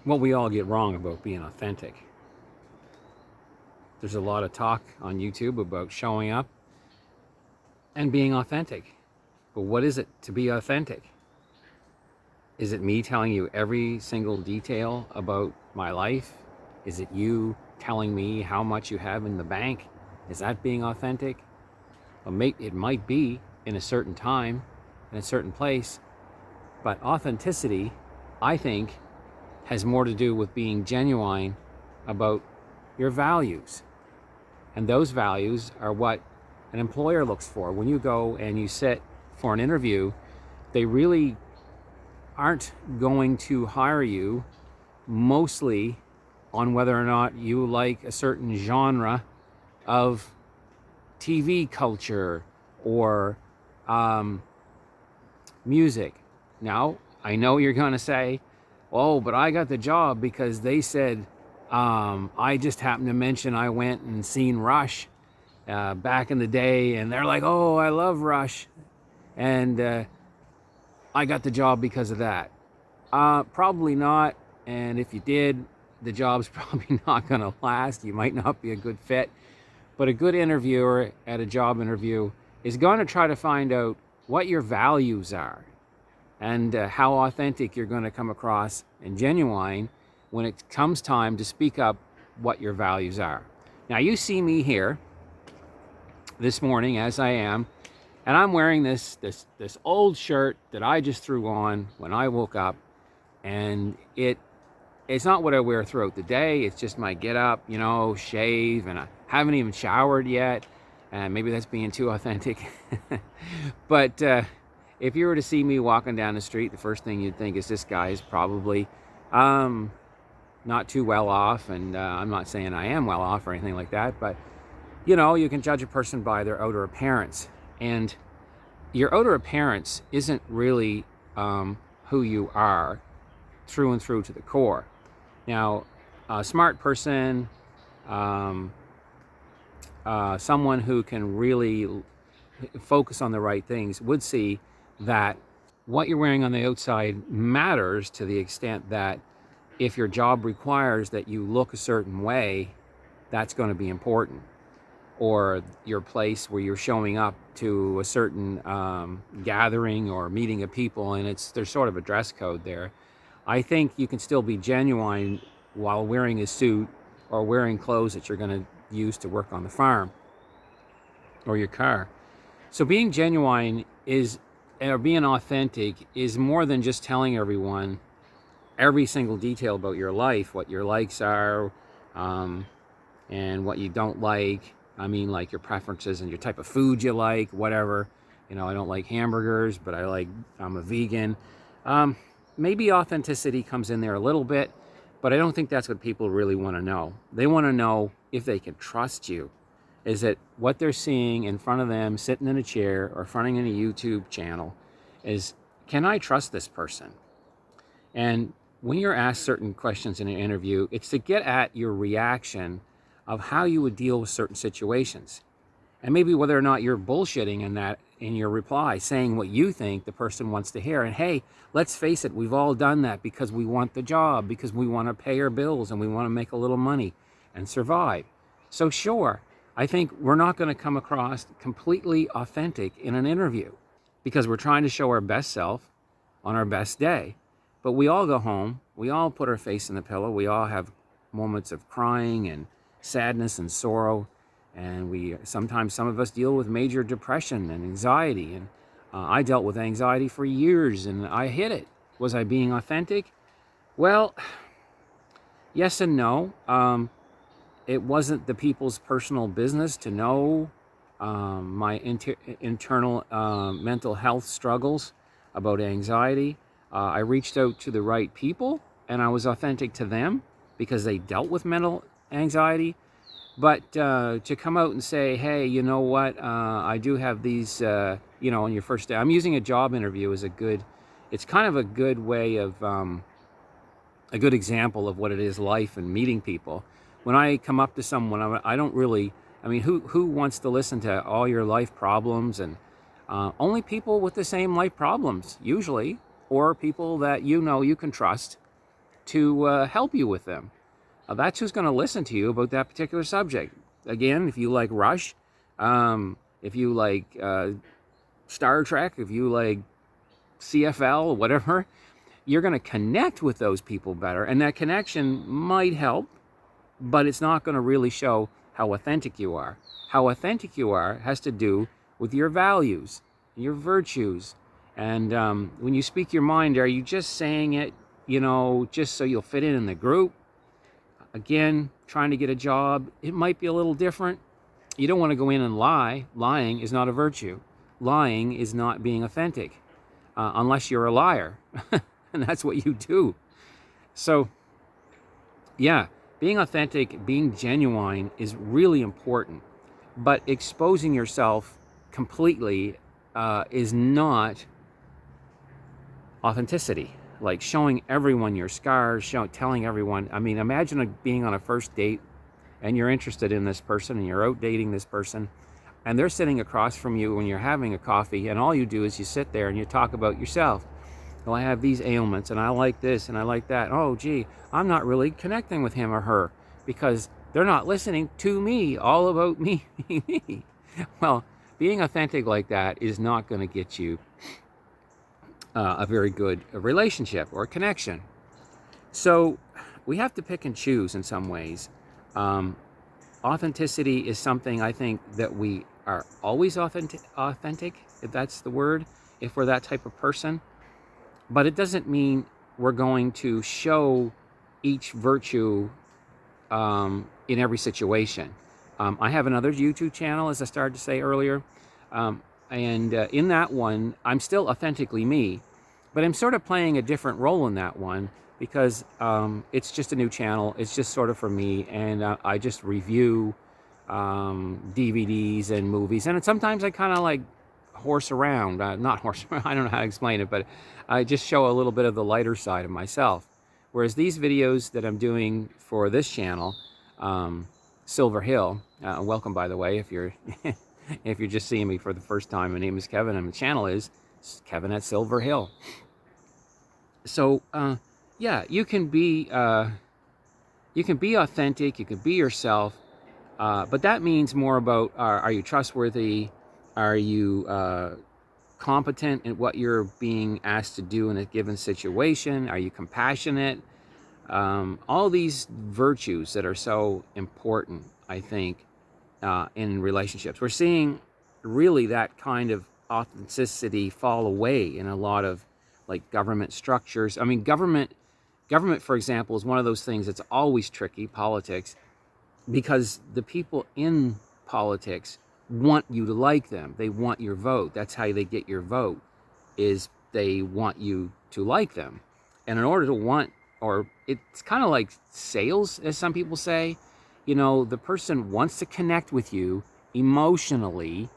what we all get wrong about being authentic. There's a lot of talk on YouTube about showing up and being authentic. But what is it to be authentic? Is it me telling you every single detail about my life? Is it you telling me how much you have in the bank? Is that being authentic? Well, it might be in a certain time, in a certain place, but authenticity, I think, has more to do with being genuine about your values. And those values are what an employer looks for. When you go and you sit for an interview, they really aren't going to hire you mostly on whether or not you like a certain genre of TV culture or music. Now, I know you're going to say, oh, but I got the job because they said, I just happened to mention I went and seen Rush back in the day, and they're like, oh, I love Rush, and I got the job because of that. Probably not, and if you did, the job's probably not going to last. You might not be a good fit, but a good interviewer at a job interview is going to try to find out what your values are and how authentic you're going to come across and genuine when it comes time to speak up what your values are. Now, you see me here this morning as I am, and I'm wearing this old shirt that I just threw on when I woke up, and it's not what I wear throughout the day. It's just my get up, shave, and I haven't even showered yet. And maybe that's being too authentic. But if you were to see me walking down the street, the first thing you'd think is this guy is probably not too well off. And I'm not saying I am well off or anything like that, but you can judge a person by their outer appearance. And your outer appearance isn't really who you are through and through to the core. Now, a smart person, someone who can really focus on the right things would see that what you're wearing on the outside matters to the extent that if your job requires that you look a certain way, that's going to be important. Or your place where you're showing up to a certain gathering or meeting of people, and there's sort of a dress code there. I think you can still be genuine while wearing a suit or wearing clothes that you're going to use to work on the farm or your car. So being genuine or being authentic is more than just telling everyone every single detail about your life, what your likes are, and what you don't like. I mean, like your preferences and your type of food you like, whatever. I don't like hamburgers, but I'm a vegan. Maybe authenticity comes in there a little bit, but I don't think that's what people really want to know. They want to know if they can trust you. Is it what they're seeing in front of them, sitting in a chair or fronting in a YouTube channel, can I trust this person? And when you're asked certain questions in an interview, it's to get at your reaction of how you would deal with certain situations. And maybe whether or not you're bullshitting in your reply, saying what you think the person wants to hear. And hey, let's face it, we've all done that because we want the job, because we want to pay our bills and we want to make a little money and survive. So sure, I think we're not going to come across completely authentic in an interview because we're trying to show our best self on our best day. But we all go home, we all put our face in the pillow, we all have moments of crying and sadness and sorrow. And sometimes some of us deal with major depression and anxiety. And I dealt with anxiety for years and I hid it. Was I being authentic? Well, yes and no. It wasn't the people's personal business to know my internal mental health struggles about anxiety. I reached out to the right people and I was authentic to them because they dealt with mental anxiety. But to come out and say, hey, you know what, I do have these, on your first day, I'm using a job interview as it's kind of a good way of, a good example of what it is life and meeting people. When I come up to someone, I don't really, who wants to listen to all your life problems? And only people with the same life problems, usually, or people that you can trust. to help you with them. That's who's going to listen to you about that particular subject. Again, if you like Rush, if you like Star Trek, if you like CFL, whatever, you're going to connect with those people better. And that connection might help, but it's not going to really show how authentic you are. How authentic you are has to do with your values, your virtues. And when you speak your mind, are you just saying it, just so you'll fit in the group? Again, trying to get a job, it might be a little different. You don't want to go in and lie. Lying is not a virtue. Lying is not being authentic, unless you're a liar. And that's what you do. So, yeah, being authentic, being genuine is really important. But exposing yourself completely is not authenticity. Like showing everyone your scars, telling everyone. I mean, imagine being on a first date and you're interested in this person and you're out dating this person and they're sitting across from you when you're having a coffee, and all you do is you sit there and you talk about yourself. Well, I have these ailments and I like this and I like that. Oh, gee, I'm not really connecting with him or her because they're not listening to me, all about me. Well, being authentic like that is not going to get you a very good relationship or connection. So we have to pick and choose in some ways. Authenticity is something I think that we are always authentic, if that's the word, if we're that type of person. But it doesn't mean we're going to show each virtue in every situation. I have another YouTube channel, as I started to say earlier. And in that one, I'm still authentically me, but I'm sort of playing a different role in that one because it's just a new channel. It's just sort of for me, and I just review DVDs and movies. And sometimes I kind of like horse around, not horse around, I don't know how to explain it, but I just show a little bit of the lighter side of myself. Whereas these videos that I'm doing for this channel, Silver Hill, welcome by the way, if you're if you're just seeing me for the first time. My name is Kevin and the channel is Kevin at Silver Hill. So yeah, you can be authentic, you can be yourself, but that means more about are you trustworthy, are you competent in what you're being asked to do in a given situation, are you compassionate, all these virtues that are so important, I think, in relationships. We're seeing really that kind of authenticity fall away in a lot of like government structures. I mean, government, for example, is one of those things that's always tricky, politics, because the people in politics want you to like them. They want your vote. That's how they get your vote, is they want you to like them. And in order to want, or it's kind of like sales, as some people say, the person wants to connect with you emotionally.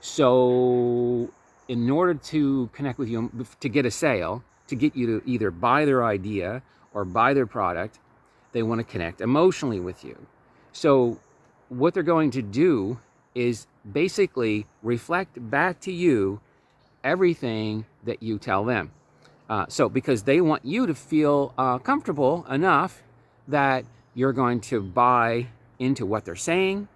So in order to connect with you, to get a sale, to get you to either buy their idea or buy their product, they want to connect emotionally with you. So what they're going to do is basically reflect back to you everything that you tell them. So because they want you to feel comfortable enough that you're going to buy into what they're saying.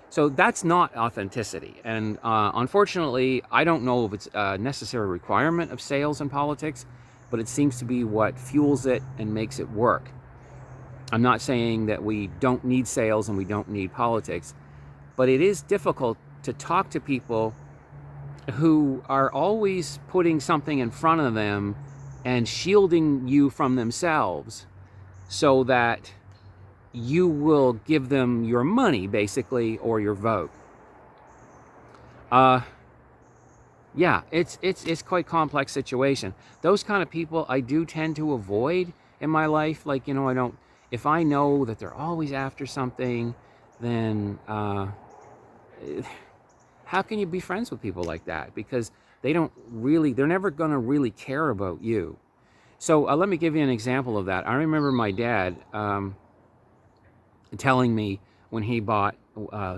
So that's not authenticity. And unfortunately, I don't know if it's a necessary requirement of sales and politics, but it seems to be what fuels it and makes it work. I'm not saying that we don't need sales and we don't need politics, but it is difficult to talk to people who are always putting something in front of them and shielding you from themselves so that you will give them your money, basically, or your vote. Yeah, it's quite a complex situation. Those kind of people I do tend to avoid in my life. Like, I don't, if I know that they're always after something, then how can you be friends with people like that? Because they're never going to really care about you. So let me give you an example of that. I remember my dad telling me when he bought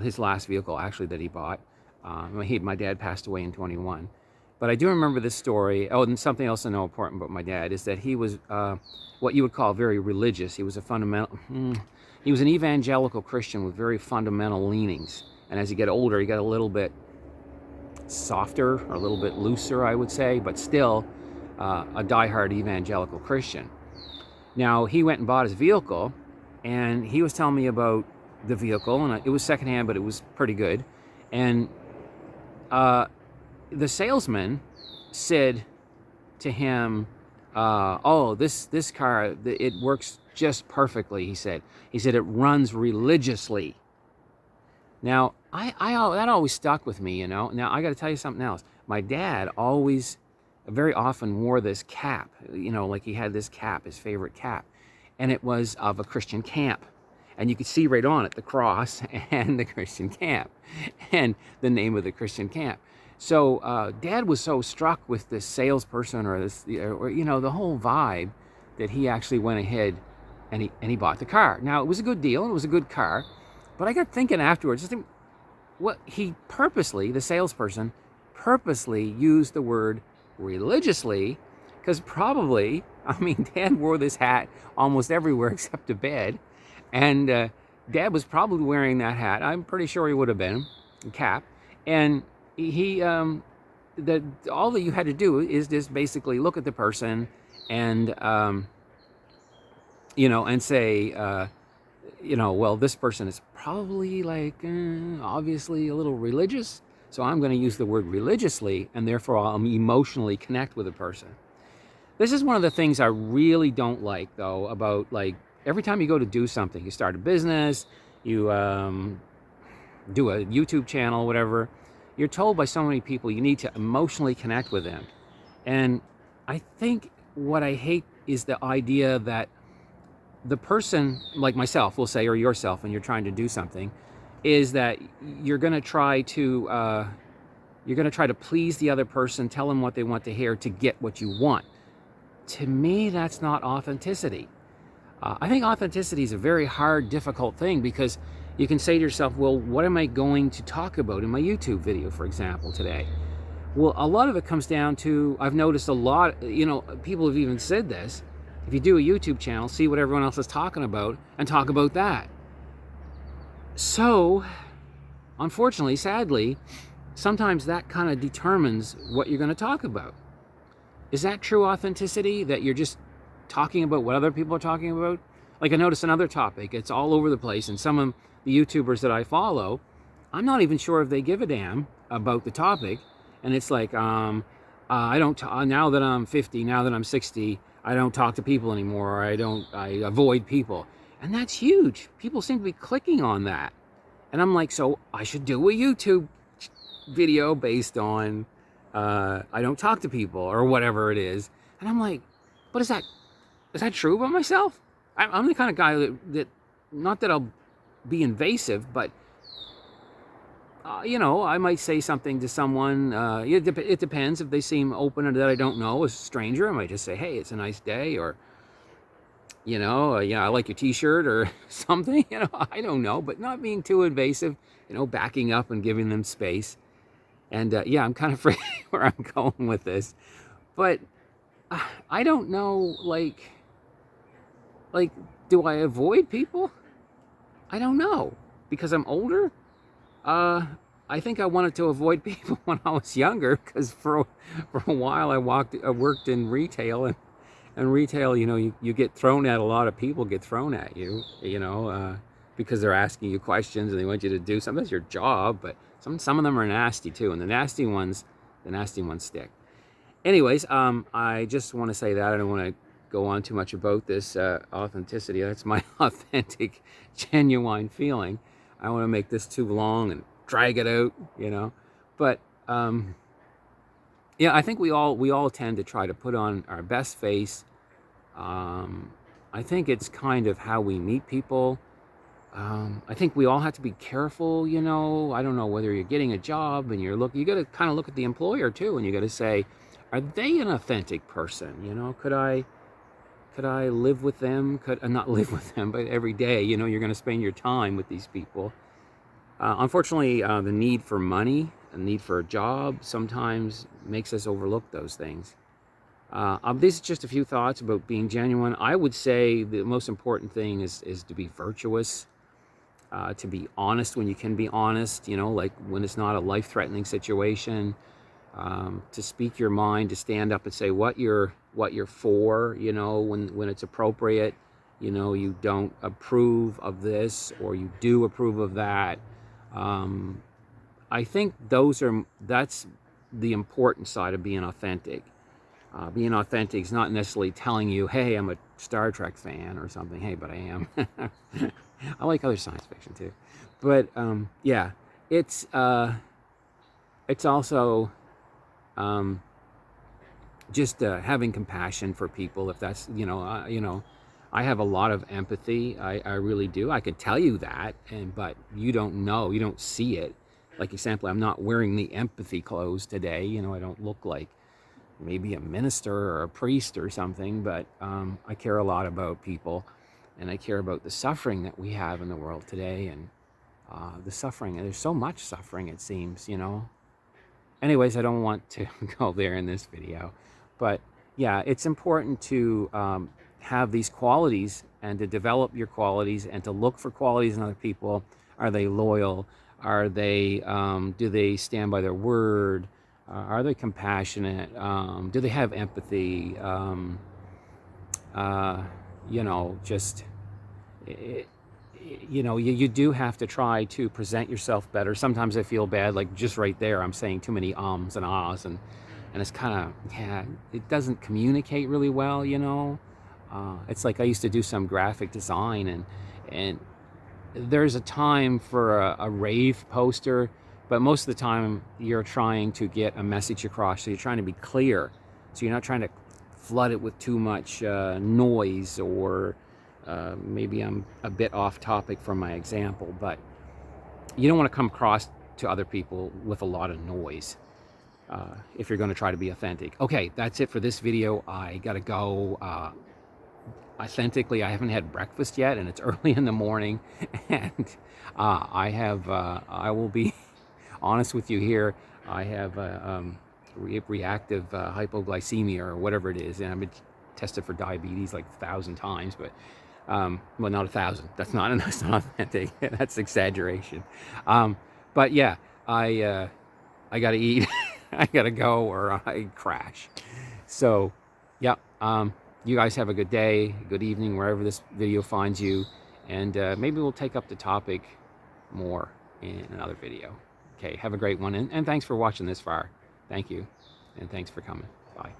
his last vehicle, actually, that he bought. My dad passed away in 21. But I do remember this story. Oh, and something else to know important about my dad is that he was what you would call very religious. He was a he was an evangelical Christian with very fundamental leanings. And as you get older, you get a little bit softer, or a little bit looser, I would say, but still a diehard evangelical Christian. Now, he went and bought his vehicle, and he was telling me about the vehicle, and it was secondhand, but it was pretty good. And the salesman said to him, "Oh, this car, it works just perfectly." He said, "It runs religiously." Now, that always stuck with me, you know. Now, I got to tell you something else. My dad always, very often wore this cap, you know, like he had this cap, his favorite cap, and it was of a Christian camp. And you could see right on it the cross and the Christian camp and the name of the Christian camp. So Dad was so struck with this salesperson or this, or, you know, the whole vibe, that he actually went ahead and he bought the car. Now, it was a good deal and it was a good car, but I got thinking afterwards, just think, what he purposely, the salesperson, purposely used the word religiously, because probably, I mean, Dad wore this hat almost everywhere except to bed, and Dad was probably wearing that hat. I'm pretty sure he would have been, a cap, and he, all that you had to do is just basically look at the person and, you know, and say, you know, well, this person is probably like, obviously a little religious, so I'm going to use the word religiously, and therefore I'll emotionally connect with a person. This is one of the things I really don't like, though, about, like, every time you go to do something, you start a business, you do a YouTube channel, whatever, you're told by so many people you need to emotionally connect with them. And I think what I hate is the idea that the person, like myself, will say, or yourself, when you're trying to do something, is that you're going to try to please the other person, tell them what they want to hear to get what you want. To me, that's not authenticity. I think authenticity is a very hard, difficult thing, because you can say to yourself, well, what am I going to talk about in my YouTube video, for example, today? Well, a lot of it comes down to, I've noticed a lot, you know, people have even said this, if you do a YouTube channel, see what everyone else is talking about and talk about that. So, unfortunately, sadly, sometimes that kind of determines what you're going to talk about. Is that true authenticity, that you're just talking about what other people are talking about? Like, I noticed another topic, it's all over the place, and some of the YouTubers that I follow, I'm not even sure if they give a damn about the topic, and it's like, I don't, now that I'm 50, now that I'm 60, I don't talk to people anymore, or I avoid people. And that's huge. People seem to be clicking on that. And I'm like, so I should do a YouTube video based on, I don't talk to people, or whatever it is. And I'm like, but is that true about myself? I'm the kind of guy that not that I'll be invasive, but you know, I might say something to someone. It depends. If they seem open or that I don't know, a stranger, I might just say, hey, it's a nice day, or, you know, yeah, I like your t-shirt, or something, you know, I don't know, but not being too invasive, you know, backing up and giving them space. And yeah, I'm kind of afraid where I'm going with this, but I don't know, like, do I avoid people? I don't know, because I'm older. I think I wanted to avoid people when I was younger, because for a while I worked in retail, and retail, you know, you get thrown at, a lot of people get thrown at you, you know, because they're asking you questions and they want you to do something. That's your job, but some of them are nasty too, and the nasty ones stick. Anyways, I just want to say that I don't want to go on too much about this authenticity. That's my authentic, genuine feeling. I don't want to make this too long and drag it out, you know. But yeah, I think we all tend to try to put on our best face. I think it's kind of how we meet people. I think we all have to be careful, you know. I don't know whether you're getting a job and you got to kind of look at the employer too, and you got to say, are they an authentic person? You know, could I live with them? Not live with them, but every day, you know, you're going to spend your time with these people. Unfortunately, the need for money a need for a job sometimes makes us overlook those things. These are just a few thoughts about being genuine. I would say the most important thing is to be virtuous, to be honest when you can be honest, you know, like when it's not a life-threatening situation, to speak your mind, to stand up and say what you're for, you know, when it's appropriate. You know, you don't approve of this or you do approve of that. I think that's the important side of being authentic. Being authentic is not necessarily telling you, hey, I'm a Star Trek fan or something. Hey, but I am. I like other science fiction too. But yeah, it's also just having compassion for people. If that's, I have a lot of empathy. I really do. I could tell you that, but you don't know. You don't see it. Like example, I'm not wearing the empathy clothes today. You know, I don't look like maybe a minister or a priest or something, but I care a lot about people, and I care about the suffering that we have in the world today, and the suffering. And there's so much suffering, it seems, you know. Anyways, I don't want to go there in this video, but yeah, it's important to have these qualities and to develop your qualities and to look for qualities in other people. Are they loyal? Are they, do they stand by their word? Are they compassionate? Do they have empathy? You know, just, you do have to try to present yourself better. Sometimes I feel bad, like just right there, I'm saying too many ums and ahs, and it's kind of, yeah, it doesn't communicate really well, you know. It's like I used to do some graphic design, and there's a time for a rave poster, but most of the time you're trying to get a message across, so you're trying to be clear. So you're not trying to flood it with too much noise, or maybe I'm a bit off topic from my example, but you don't want to come across to other people with a lot of noise if you're going to try to be authentic. Okay, that's it for this video. I gotta go. Authentically, I haven't had breakfast yet, and it's early in the morning, and I will be honest with you here. I have reactive hypoglycemia or whatever it is, and I've been tested for diabetes like 1,000 times, but well, not 1,000. That's not authentic. That's exaggeration. But yeah, I gotta eat. I gotta go, or I crash. So, yeah. You guys have a good day, good evening, wherever this video finds you, and maybe we'll take up the topic more in another video. Okay, have a great one, and thanks for watching this far. Thank you, and thanks for coming. Bye.